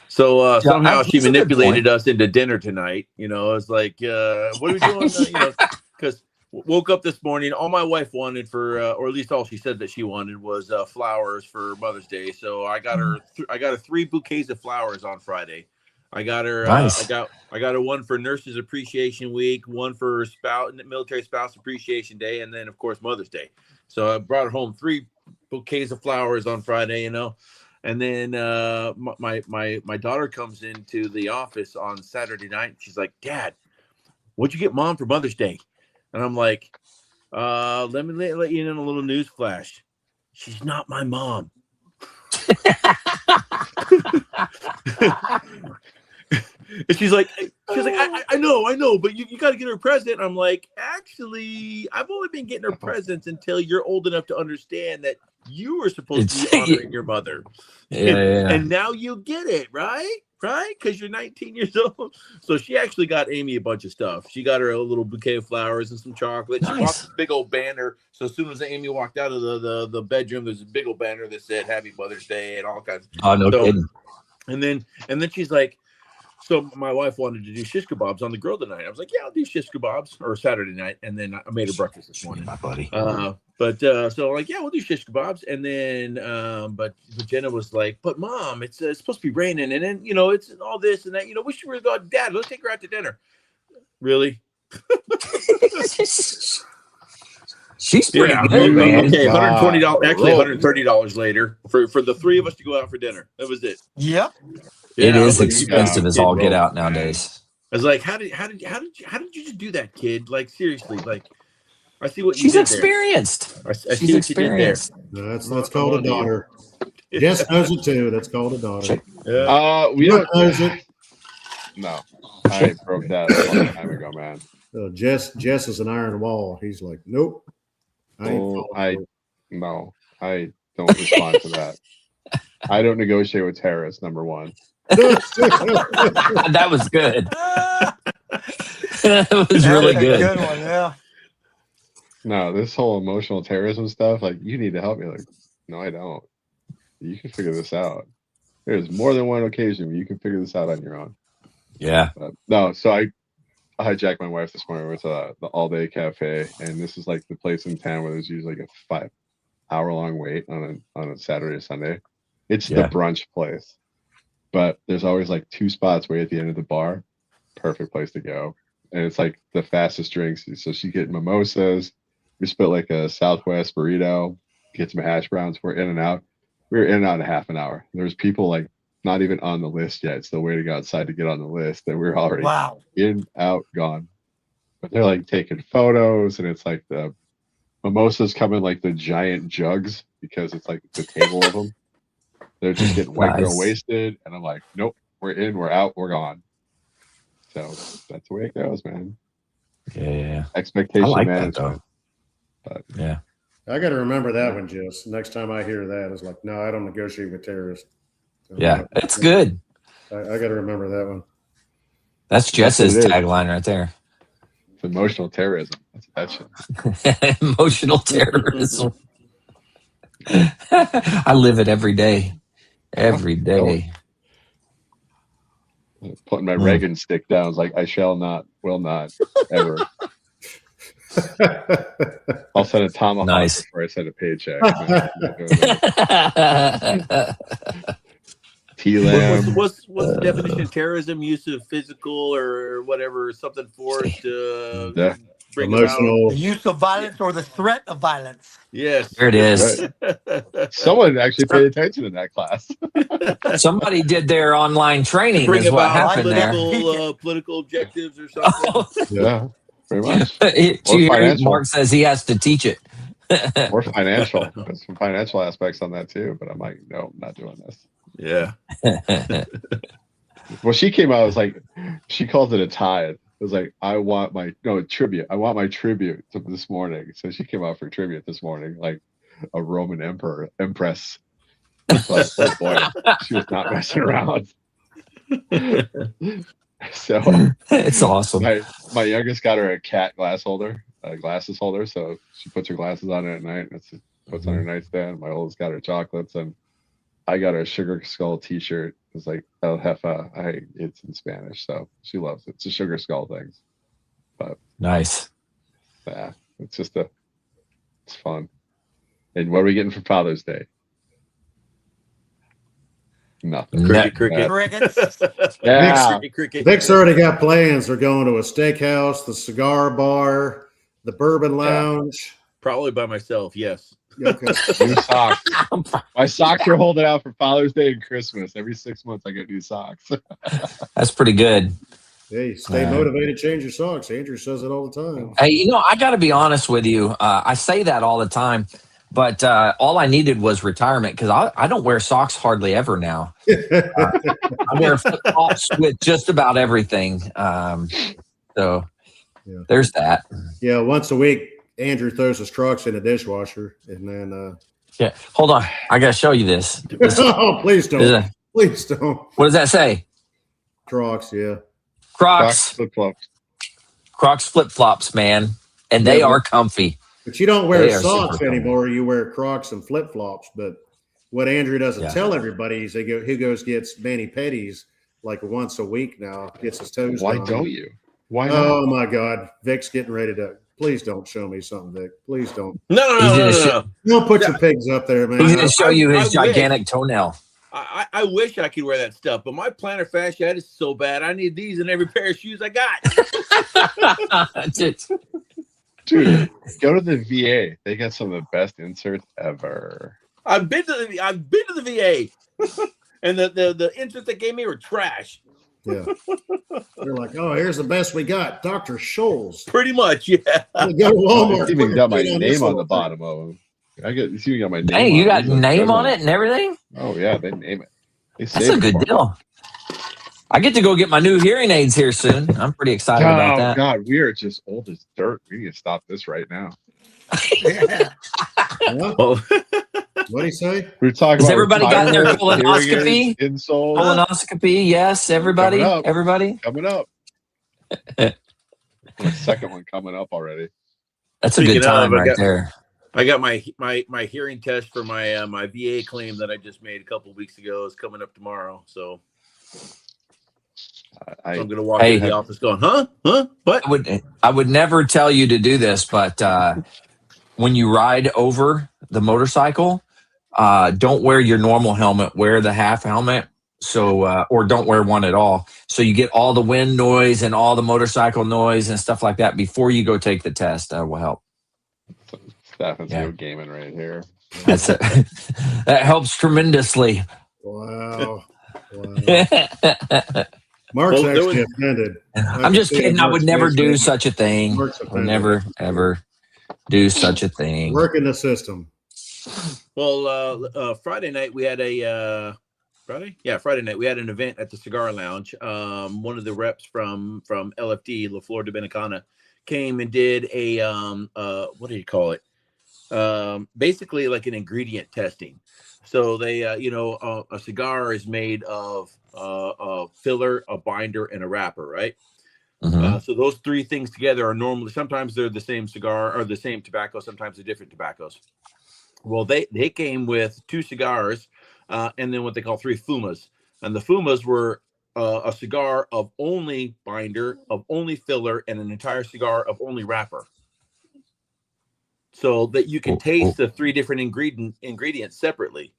So somehow she that's a good manipulated point. us into dinner tonight. You know, it's like, what are we doing? You know, because woke up this morning. All my wife wanted for, or at least all she said that she wanted was flowers for Mother's Day. So I got her. I got her 3 bouquets of flowers on Friday. I got her. Nice. I got her one for Nurses Appreciation Week, one for Military Spouse Appreciation Day, and then of course Mother's Day. So I brought her home 3 bouquets of flowers on Friday. You know. And then my daughter comes into the office on Saturday night. She's like, Dad, what'd you get Mom for Mother's Day? And I'm like, let me let you in on a little news flash. She's not my mom. And she's like, I know, but you got to get her a present. I'm like, actually, I've only been getting her presents until you're old enough to understand that you were supposed to be honoring your mother. Yeah. And now you get it, right? Right? Because you're 19 years old. So she actually got Amy a bunch of stuff. She got her a little bouquet of flowers and some chocolate. Nice. She bought this big old banner. So as soon as Amy walked out of the bedroom, there's a big old banner that said Happy Mother's Day and all kinds. Oh, no kidding. And then she's like, so my wife wanted to do shish kebabs on the grill tonight. I was like, yeah, I'll do shish kebabs, or Saturday night. And then I made her breakfast this morning. My buddy. So like, yeah, we'll do shish kebabs. And then, but Jenna was like, but Mom, it's supposed to be raining. And then, you know, it's all this and that, you know, we should really go out, Dad, let's take her out to dinner. Really? She's pretty good, Okay, man. $120, actually $130 later for the 3 of us to go out for dinner. That was it. Yep. It Yeah, is like, expensive as all get out nowadays. I was like, how did you just do that, kid? Like, seriously, like, I see what you She's did experienced. there. I see She's what you did there. experienced. That's called a daughter. Jess knows it too. That's called a daughter. We don't knows it. No, I broke that a long time ago, man. Jess is an iron wall. He's like, nope. I don't respond to that. I don't negotiate with terrorists. Number 1. That was good. That was really good. Good one, yeah. No, this whole emotional terrorism stuff, like, you need to help me. Like, no, I don't. You can figure this out. There's more than one occasion where you can figure this out on your own. Yeah. No, so I hijacked my wife this morning. We went to the All Day Cafe, and this is like the place in town where there's usually like a 5-hour-long wait on a Saturday or Sunday. It's the brunch place, but there's always like 2 spots way at the end of the bar. Perfect place to go, and it's like the fastest drinks. So she get mimosas. We split like a Southwest burrito. Get some hash browns. We're in and out. We were in and out in half an hour. There's people like not even on the list yet, still waiting outside to get on the list, and we're already in, out, gone. But they're like taking photos, and it's like the mimosas come in like the giant jugs because it's like the table of them. They're just getting white girl wasted, and I'm like, nope, we're in, we're out, we're gone. So that's the way it goes, man. Yeah. Expectation management. That, though. But, yeah. I got to remember that one, Jess. Next time I hear that, it's like, no, I don't negotiate with terrorists. So, yeah, it's good. I got to remember that one. That's Jess's tagline right there. It's emotional terrorism. That's that shit. Emotional terrorism. I live it every day. Every day. Putting my Reagan stick down. It's like, I shall not, will not, ever. I'll send a tomahawk before I send a paycheck. What's the definition of terrorism? Use of physical or whatever, something forced to bring emotional. The use of violence or the threat of violence. Yes. There it is. Right. Someone actually paid attention in that class. Somebody did their online training is what happened there. Political objectives or something. Yeah, pretty much. Mark says he has to teach it. Or financial. There's some financial aspects on that too, but I'm like, no, I'm not doing this. Yeah. Well, she came out. It was like she calls it a tithe. It was like tribute. I want my tribute to this morning. So she came out for tribute this morning, like a Roman empress. But oh boy, she was not messing around. So It's awesome. my youngest got her a cat glasses holder. So she puts her glasses on it at night and puts on her nightstand. My oldest got her chocolates, and I got her a Sugar Skull T-shirt. It's like El Jefa. It's in Spanish, so she loves it. It's a Sugar Skull thing. But Nice. yeah, it's fun. And what are we getting for Father's Day? Nothing. Cricket. Crickets. Yeah. Vic's already got plans. They're going to a steakhouse, the cigar bar, the bourbon lounge. Probably by myself. Yes. Okay. New socks. My socks are holding out for Father's Day and Christmas. Every 6 months I get new socks. That's pretty good. Hey, stay motivated, change your socks. Andrew says it all the time. Hey, I got to be honest with you. I say that all the time, but all I needed was retirement because I don't wear socks hardly ever now. I wear flip-flops with just about everything. So there's that. Yeah, once a week, Andrew throws his Crocs in a dishwasher, and then Yeah, hold on. I got to show you this. oh, please don't. Please don't. What does that say? Crocs, yeah. Crocs flip-flops. Crocs flip-flops, man. And they are comfy. But you don't wear They are socks super anymore. You wear Crocs and flip-flops. But what Andrew doesn't tell everybody is he gets mani-pedis like once a week now, gets his toes Why done. don't you? Why not? Oh, my God. Vic's getting ready to. Please don't show me something, Vic. Please don't. No. Don't put your pigs up there, man. He's going to show you his I gigantic toenail. I wish I could wear that stuff, but my plantar fasciitis is so bad. I need these in every pair of shoes I got. Dude, go to the VA. They got some of the best inserts ever. I've been to the VA, and the inserts they gave me were trash. Yeah. They're like, oh, here's the best we got. Dr. Scholl's. Pretty much, yeah. We go to Walmart. It's even got my name on the bottom of them. It's even got my name. Hey, you got name on it and everything? Oh, yeah, they name it. That's a good deal. I get to go get my new hearing aids here soon. I'm pretty excited about that. Oh, God, we are just old as dirt. We need to stop this right now. What do you say? We're talking Has about everybody gotten their retirement, colonoscopy? insoles. Colonoscopy, yes, everybody. Everybody. Coming up. The second one coming up already. That's a good time right there. I got my hearing test for my my VA claim that I just made a couple of weeks ago is coming up tomorrow. So I'm going to walk into the office going, huh? What? I would never tell you to do this, but when you ride over the motorcycle, don't wear your normal helmet. Wear the half helmet. So, or don't wear one at all. So you get all the wind noise and all the motorcycle noise and stuff like that before you go take the test. That will help. Stephen's gaming right here. That's it. That helps tremendously. Wow. Mark's actually offended. I'm just kidding. I would never do such a thing. I would never, ever do such a thing. Work in the system. Well, Friday night we had Friday night we had an event at the Cigar Lounge. One of the reps from LFD, La Flor de Benacana, came and did a what do you call it? Basically like an ingredient testing. So they, a cigar is made of a filler, a binder, and a wrapper, right? Mm-hmm. So those three things together are normally, sometimes they're the same cigar or the same tobacco, sometimes they're different tobaccos. Well, they came with 2 cigars and then what they call 3 fumas. And the fumas were a cigar of only binder, of only filler, and an entire cigar of only wrapper. So that you can taste the 3 different ingredients separately.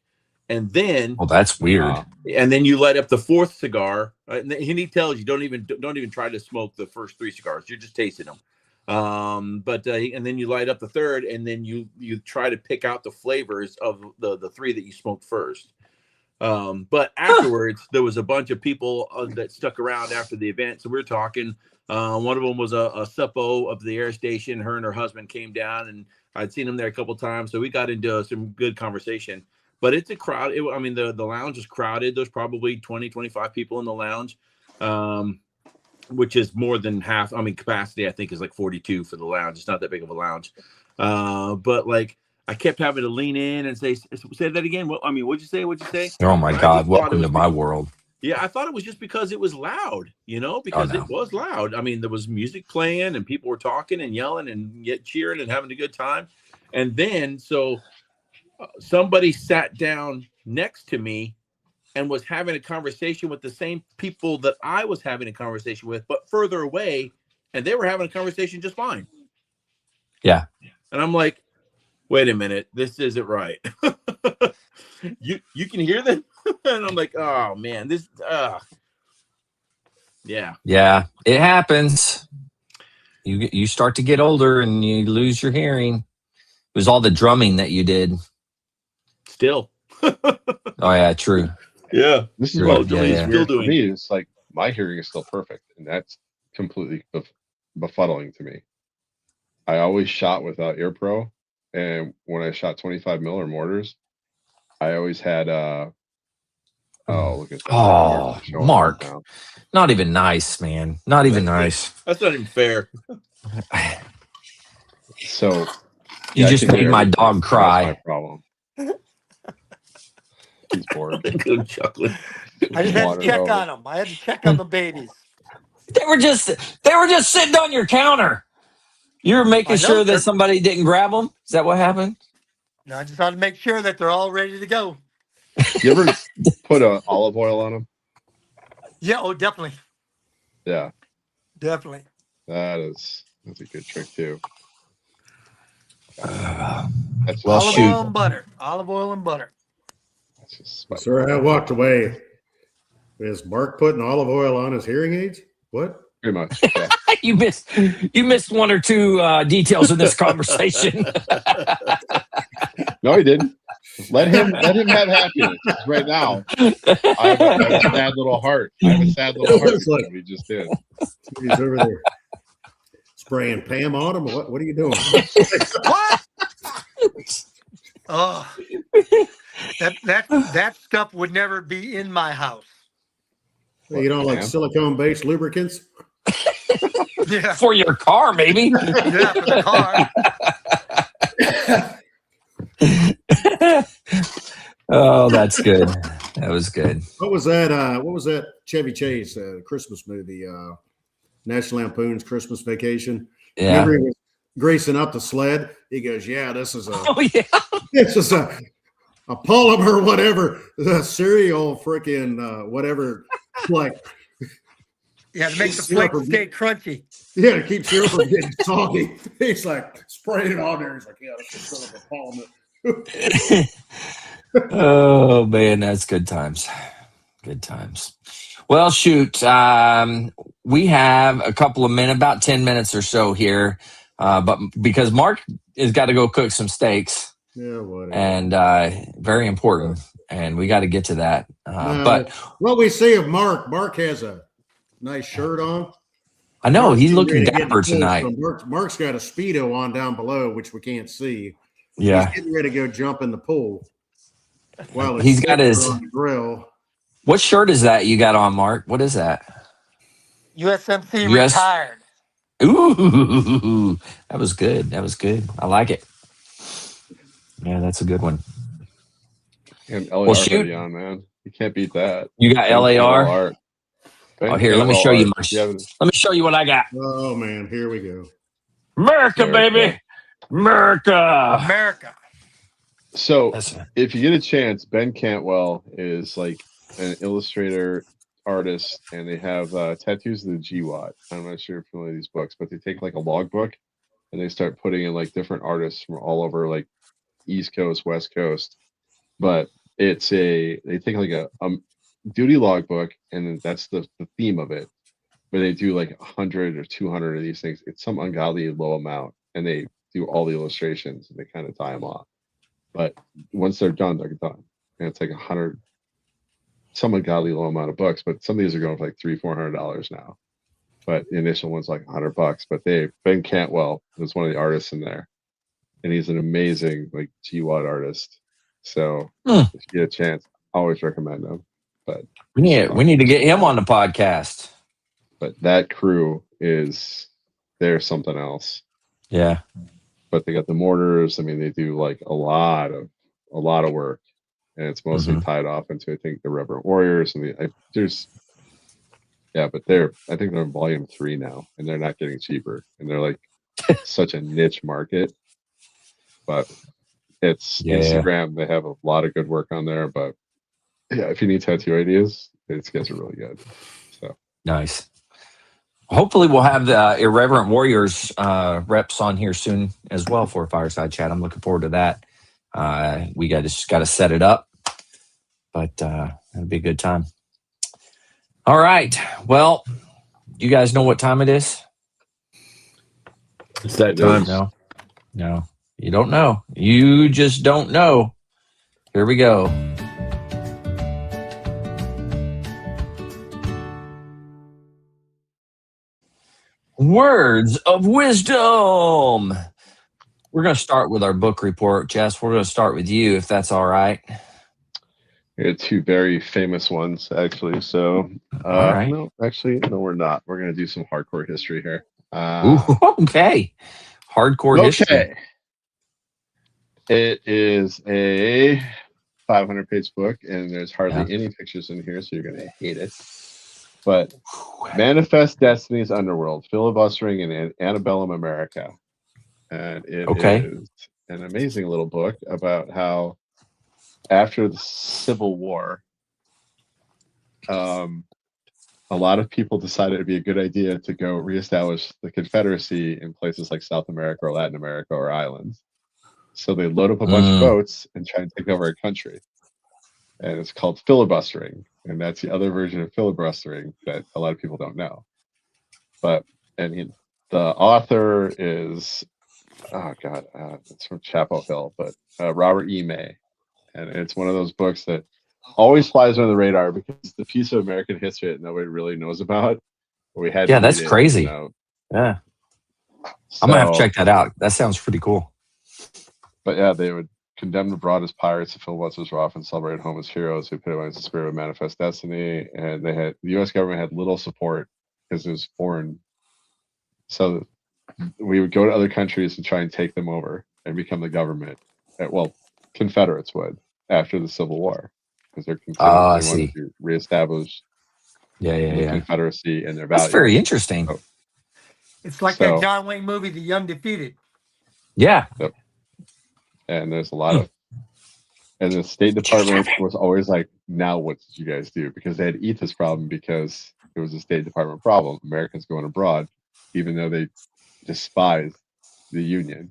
And then, that's weird. And then you light up the 4th cigar, and he tells you don't even try to smoke the first 3 cigars. You're just tasting them. And then you light up the 3rd, and then you try to pick out the flavors of the 3 that you smoked first. But afterwards, there was a bunch of people that stuck around after the event. So we were talking. One of them was a suppo of the air station. Her and her husband came down, and I'd seen them there a couple of times. So we got into some good conversation. but it's a crowd. I mean, the lounge is crowded. There's probably 20, 25 people in the lounge, which is more than half. I mean, capacity I think is like 42 for the lounge. It's not that big of a lounge, but like I kept having to lean in and say that again. What I mean, what'd you say? What'd you say? Oh my And God! Welcome to my world. Yeah, I thought it was just because it was loud, because no. it was loud. I mean, there was music playing and people were talking and yelling and cheering and having a good time. And then, so somebody sat down next to me and was having a conversation with the same people that I was having a conversation with, but further away, and they were having a conversation just fine. Yeah. And I'm like, wait a minute, this isn't right. You can hear them? And I'm like, oh man, this yeah, it happens. You start to get older and you lose your hearing. It was all the drumming that you did. Still. Oh yeah, true. Yeah, this is what yeah. weird for me. It's like my hearing is still perfect, and that's completely befuddling to me. I always shot without ear pro, and when I shot 25 mil mortars, I always had look at that. Oh, Mark. Not even nice, man. Not even nice. That's not even fair. So you just made my dog cry. That's my problem. He's bored. Good chocolate. I just had to check on them. I had to check on the babies. They were just sitting on your counter. You were making sure that somebody didn't grab them. Is that what happened? No, I just had to make sure that they're all ready to go. You ever put olive oil on them? Yeah. Oh, definitely. Yeah. Definitely. That's a good trick too. That's olive oil and butter. Olive oil and butter. That's just spicy. Sir, I walked away. Is Mark putting olive oil on his hearing aids? What? Pretty much. Yeah. You missed one or two details in this conversation. No, he didn't. Let him have happiness right now. I have a sad little heart. I have a sad little heart. Like, he just did. He's over there spraying Pam on him. What are you doing? What? Oh, that stuff would never be in my house. You don't like silicone-based lubricants? Yeah. For your car, maybe. Yeah, for the car. Oh, that's good. That was good. What was that Chevy Chase Christmas movie? National Lampoon's Christmas Vacation. Yeah. Remember he was greasing up the sled? He goes, "Yeah, this is this is a polymer, whatever, cereal, freaking whatever, like." Yeah, to make the flakes stay crunchy. Yeah, to keep cereal from getting soggy. He's like spraying it on there. He's like, "Yeah, this is sort of a polymer." Oh man, that's good times. Good times. Well, shoot, we have a couple of minutes, about 10 minutes or so here, but because Mark has got to go cook some steaks, and very important, and we got to get to that. But what we see of Mark has a nice shirt on. I know he's looking dapper tonight. So Mark's got a Speedo on down below, which we can't see. Yeah, he's getting ready to go jump in the pool. Well, he's got his on the grill. What shirt is that you got on, Mark? What is that? USMC retired. Ooh, that was good. That was good. I like it. Yeah, that's a good one. And LAR hoodie on, man. You can't beat that. You got LAR? Oh, here, let me show you let me show you what I got. Oh man, here we go. America, baby. America. So if you get a chance, Ben Cantwell is like an illustrator artist, and they have tattoos of the GWAT. I'm not sure if you're familiar with these books, but they take like a logbook and they start putting in like different artists from all over, like East Coast, West Coast. But they take like a duty logbook, and then that's the theme of it. But they do like 100 or 200 of these things. It's some ungodly low amount, and they do all the illustrations, and they kind of tie them off. But once they're done, they're done. And it's like 100, some ungodly low amount of bucks. But some of these are going for like $300-$400 now. But the initial one's like $100. But Ben Cantwell was one of the artists in there, and he's an amazing like GWAT artist. So Hmm. if you get a chance, always recommend them. But We need to get him on the podcast. But that crew they're something else. Yeah. But they got the mortars. I mean, they do like a lot of work, and it's mostly tied off into, I think, the Reverend Warriors and I think they're in volume 3 now, and they're not getting cheaper, and they're like such a niche market. But it's Instagram. They have a lot of good work on there. But yeah, if you need tattoo ideas, these guys are really good. So nice. Hopefully, we'll have the Irreverent Warriors reps on here soon as well for a Fireside Chat. I'm looking forward to that. We just got to set it up, but it'll be a good time. All right. Well, you guys know what time it is? It's that time. No, you don't know. You just don't know. Here we go. Words of wisdom. We're going to start with our book report. Jess, we're going to start with you, if that's all right. We had 2 very famous ones, actually. So, all right. No, we're not. We're going to do some hardcore history here. Okay. Hardcore history. It is a 500-page book, and there's hardly any pictures in here, so you're going to hate it. But Manifest Destiny's Underworld, Filibustering in Antebellum America. And it is an amazing little book about how after the Civil War, a lot of people decided it'd be a good idea to go reestablish the Confederacy in places like South America or Latin America or islands. So they load up a bunch of boats and try and take over a country. And it's called filibustering. And that's the other version of filibustering that a lot of people don't know. The author is, it's from Chapel Hill, but Robert E. May. And it's one of those books that always flies under the radar because it's the piece of American history that nobody really knows about. We had to that's read it, crazy. So, I'm going to have to check that out. That sounds pretty cool. But yeah, they would condemn abroad as pirates. The filibusters were often celebrated home as heroes who epitomized the spirit of Manifest Destiny. And the U.S. government had little support because it was foreign. So we would go to other countries and try and take them over and become the government. Confederates would after the Civil War because they're considered they wanted to reestablish the Confederacy and their values. That's very interesting. It's like that John Wayne movie, The Undefeated. Yeah. Yep. And there's a lot of, and the State Department was always like, now what did you guys do? Because they had to eat this problem because it was a State Department problem. Americans going abroad, even though they despise the Union.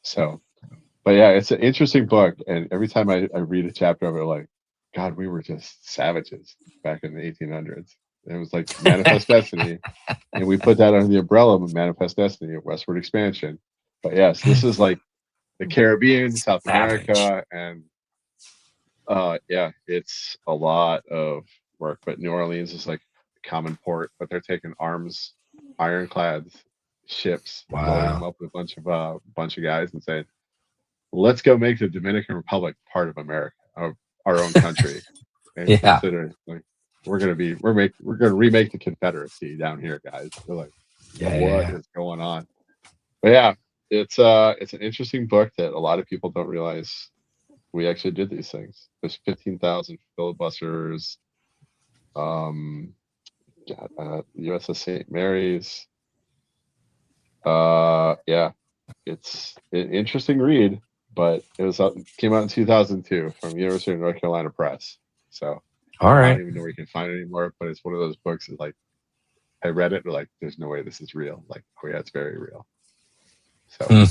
So, but yeah, it's an interesting book. And every time I read a chapter of it, like, God, we were just savages back in the 1800s. It was like Manifest Destiny. And we put that under the umbrella of Manifest Destiny, Westward Expansion. But yes, this is like the Caribbean, South America, and it's a lot of work. But New Orleans is like a common port, but they're taking arms, ironclads, ships, loading them up with a bunch of guys and saying, let's go make the Dominican Republic part of America, of our own country. And consider like we're gonna remake the Confederacy down here, guys. They're like, what is going on? But yeah, it's an interesting book that a lot of people don't realize we actually did these things. There's 15,000 filibusters. USS St. Mary's. It's an interesting read, but it came out in 2002 from University of North Carolina Press. So all right, I don't even know where you can find it anymore. But it's one of those books that, like, I read it, like, there's no way this is real. Like, oh yeah, it's very real. So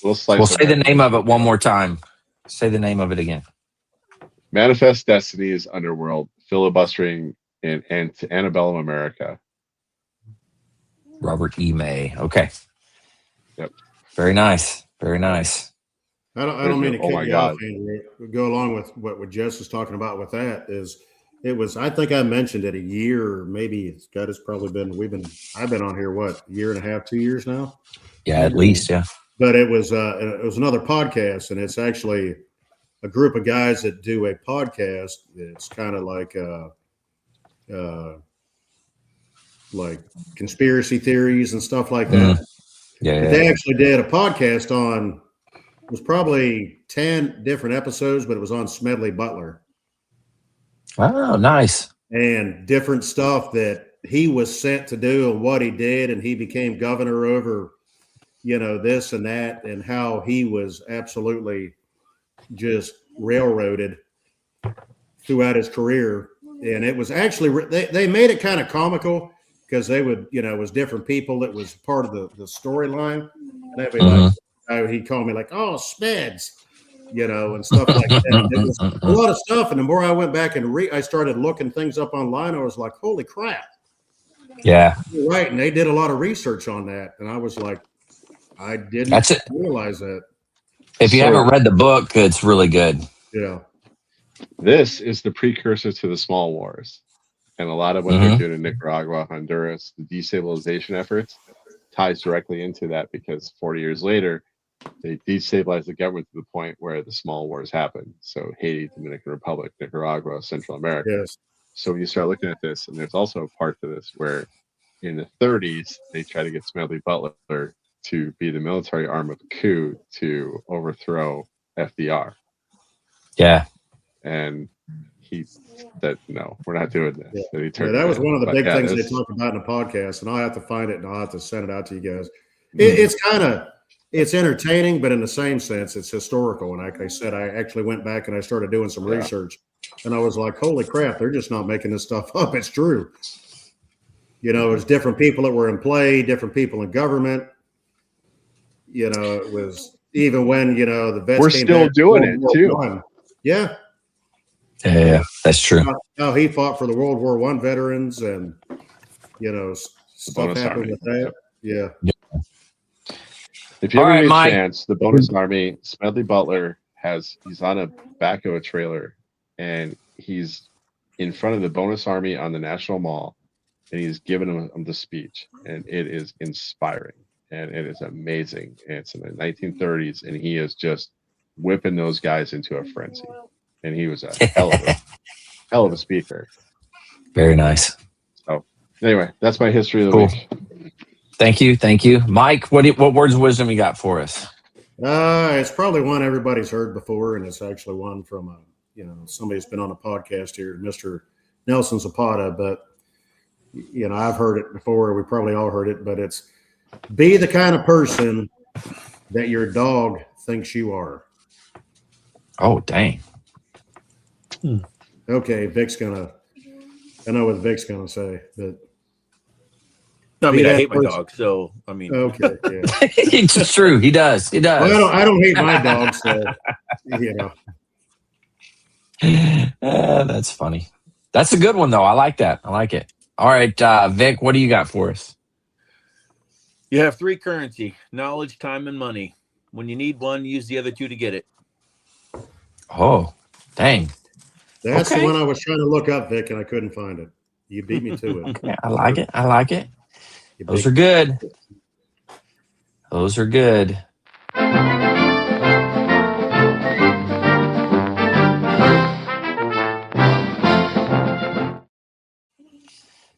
we'll say the name of it one more time. Say the name of it again. Manifest Destiny's Underworld, Filibustering in Antebellum America. Robert E. May. Okay. Yep. Very nice. Very nice. I don't mean to cut you off, Andrew. Go along with what Jess was talking about with that I think I mentioned it a year, maybe it's probably been, I've been on here, a year and a half, 2 years now? Yeah, at least, yeah. But it was another podcast, and it's actually a group of guys that do a podcast. It's kind of like conspiracy theories and stuff like that. Yeah. But they actually did a podcast on, it was probably 10 different episodes, but it was on Smedley Butler. Oh, nice. And different stuff that he was sent to do and what he did. And he became governor over, this and that, and how he was absolutely just railroaded throughout his career. And it was actually, they made it kind of comical because they would, it was different people that was part of the storyline. And they'd be like, he'd call me like, oh, Smeds, and stuff like that. It was a lot of stuff. And the more I went back and I started looking things up online, I was like, holy crap. Yeah. You're right. And they did a lot of research on that. And I was like, I didn't realize that. If you haven't read the book, it's really good. Yeah. This is the precursor to the small wars. And a lot of what they're doing in Nicaragua, Honduras, the destabilization efforts ties directly into that, because 40 years later, they destabilized the government to the point where the small wars happened. So Haiti, Dominican Republic, Nicaragua, Central America. Yes. So when you start looking at this, and there's also a part to this where in the 30s, they try to get Smedley Butler to be the military arm of a coup to overthrow FDR. Yeah. And he said, no, we're not doing this. Yeah. That was one of the big things they talked about in the podcast, and I'll have to find it and I'll have to send it out to you guys. It's entertaining, but in the same sense, it's historical. And like I said, I actually went back and I started doing some research, and I was like, holy crap, they're just not making this stuff up. It's true. There's different people that were in play, different people in government. It was even when, the vets we're came still back doing it too. Yeah. Yeah, that's true. How he fought for the World War I veterans, and stuff happened with that. Yeah. If you ever get a chance, the bonus army, Smedley Butler he's on a back of a trailer, and he's in front of the bonus army on the National Mall, and he's giving them the speech, and it is inspiring, and it is amazing. And it's in the 1930s, and he is just whipping those guys into a frenzy. And he was a hell of a speaker. Very nice. So anyway, that's my history of the week. Thank you. Mike, what words of wisdom you got for us? It's probably one everybody's heard before, and it's actually one from somebody who's been on a podcast here, Mr. Nelson Zapata. But I've heard it before. We probably all heard it, but it's be the kind of person that your dog thinks you are. Oh, dang. Okay, I know what Vic's gonna say, but I hate my dog, so okay, yeah. It's true. He does. Well, I don't hate my dog, so That's funny. That's a good one, though. I like that. I like it. All right, Vic, what do you got for us? You have three currency: knowledge, time, and money. When you need one, use the other two to get it. Oh, dang. That's the one I was trying to look up, Vic, and I couldn't find it. You beat me to it. Okay, I like it. Those are good.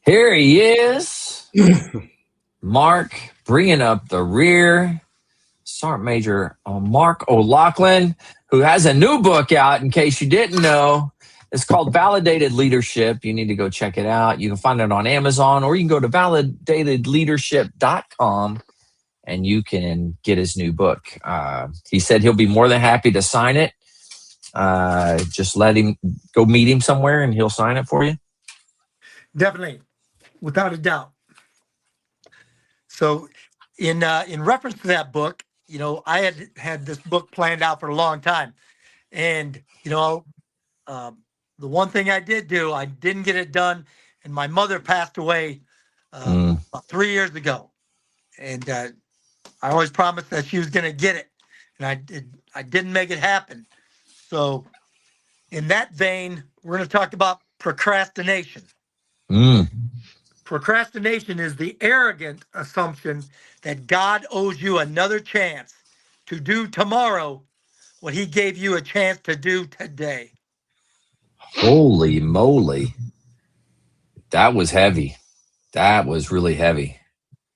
Here he is. Mark bringing up the rear. Sergeant Major Mark O'Loughlin, who has a new book out, in case you didn't know. It's called Validated Leadership. You need to go check it out. You can find it on Amazon, or you can go to validatedleadership.com and you can get his new book. He said he'll be more than happy to sign it. Just let him go meet him somewhere and he'll sign it for you. Definitely, without a doubt. So in reference to that book, I had this book planned out for a long time. And, the one thing I did do, I didn't get it done. And my mother passed away about 3 years ago. And I always promised that she was going to get it. And I didn't make it happen. So in that vein, we're going to talk about procrastination. Procrastination is the arrogant assumption that God owes you another chance to do tomorrow what he gave you a chance to do today. Holy moly. That was heavy. That was really heavy.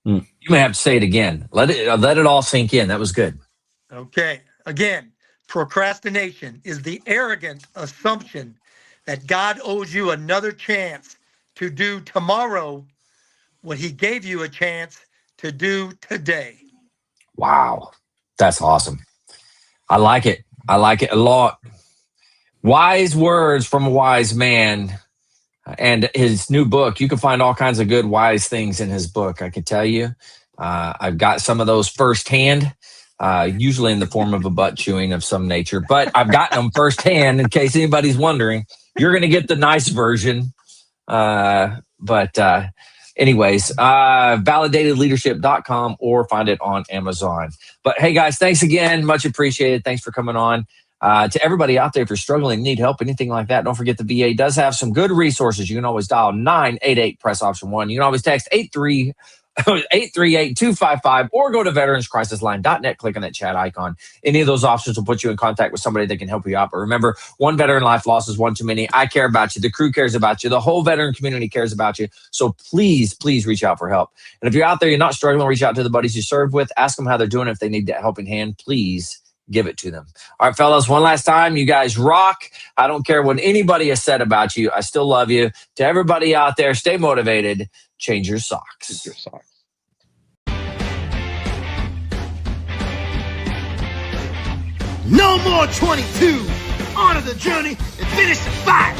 You may have to say it again. Let it all sink in. That was good. Okay. Again, procrastination is the arrogant assumption that God owes you another chance to do tomorrow what he gave you a chance to do today. Wow. That's awesome. I like it. I like it a lot. Wise words from a wise man. And his new book, you can find all kinds of good, wise things in his book, I can tell you. I've got some of those firsthand, usually in the form of a butt chewing of some nature, but I've gotten them firsthand in case anybody's wondering. You're going to get the nice version. Anyways, validatedleadership.com or find it on Amazon. But hey, guys, thanks again. Much appreciated. Thanks for coming on. To everybody out there, if you're struggling, need help, anything like that, don't forget the VA does have some good resources. You can always dial 988 press option 1. You can always text 838-255 or go to veteranscrisisline.net, click on that chat icon. Any of those options will put you in contact with somebody that can help you out. But remember, one veteran life loss is one too many. I care about you. The crew cares about you. The whole veteran community cares about you. So please, please reach out for help. And if you're out there, you're not struggling, reach out to the buddies you served with. Ask them how they're doing. If they need that helping hand, please give it to them. All right, fellas, one last time. You guys rock. I don't care what anybody has said about you. I still love you. To everybody out there, stay motivated. Change your socks. Change your socks. No more 22. Honor the journey and finish the fight.